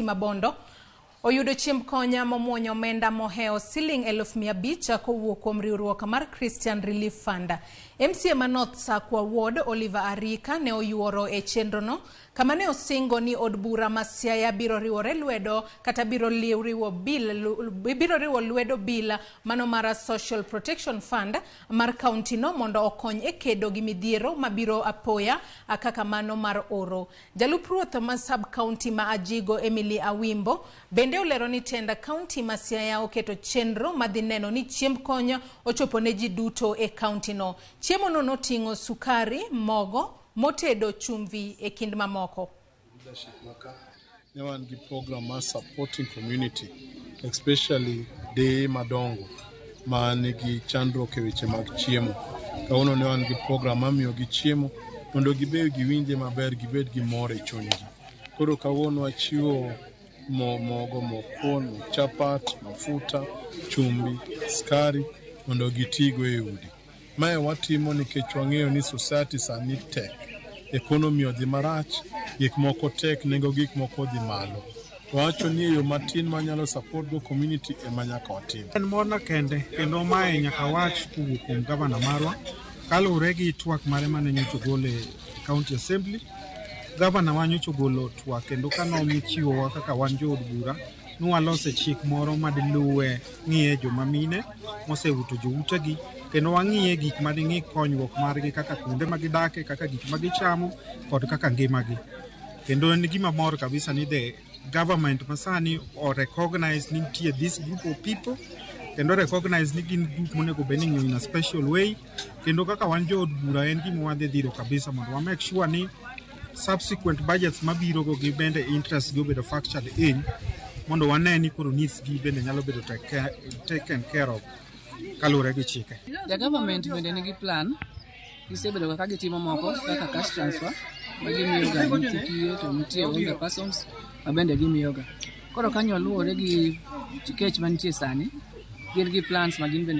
Bondo oyudo chiemb konya momuonyo omenda moheo siling 1,500 kowuok kuom riwruok mar Christian Relief Fund. MCA ma North Sakwa Ward Oliver Arika ne oyuoro e chenrono kama ne osingo ni od bura ma Siaya biro riwore lwedo kata biro riwo lwedo bil mano mar Social Protection Fund mar kaonti no mondo okony e kedo gi midhiero mabiro apoya kaka mano mar oro. Jalup ruoth ma sub county ma Ajigo Emily Awimbo bende olero ni tenda kaunti ma Siaya oketo chenro madhi neno ni chiemb konya ochopo ne ji duto e kaunti no. Chiemo no noting'o sukari, mogo, motedo, chumvi e kind mamoko. Ne wan gi program ma supporting community, especially de madongo ma nigi chandruok e weche mag chiemo. Kawuono ne wan gi program ma miyo gi chiemo mondo gibed gi winje maber, gibed gi mor e chunygi. Koro kawuono wachiwo mogo, kuon, chapat, mafuta, chumbi, skari mondo gitigo e udi. Mae watimo nikech wang'eyo ni society sani tek, economy odhi marach, gik moko tek, nengo gik moko dhi malo. Wacho ni yo matin manyalo support go community ema nyaka watim. En morna kende kendo mae nyaka wach kowuok kuom gavana marwa kaluwore gi twak mare mane nyocha ogolo e county assembly. Gavana wa nyocha ogolo twak kendo kanomi chiwowa kaka wan jood bura nwalose chik moro madiluwe ng'iye joma mine moseuto joutegi kendo wang'iye gik mading'i konyruok margi kaka kuonde magidake, kaka gik magichamo kod kaka ngimagi. Kendo en gima mor kabisa ni the government masani o recognize ni nitie this group of people kendo recognize ni gin group monego bed ni ng'iyo in a special way. Kendo kaka wan jood bura en gima wadhi dhiro kabisa mondo wa make sure ni subsequent budgets mabiro go gi bende interest go bedo factored in mondo wane ni koro needs gi bende nyalo bedo taken care of kalure gi chike. The government bende nigi plan gisebedo kaka gitimo moko kaka cash transfer magimiyo ga nitie to nitie older persons mabende gimiyo ga. Koro kanyo luwore gi chikech mantie sani gin gi plans magin bende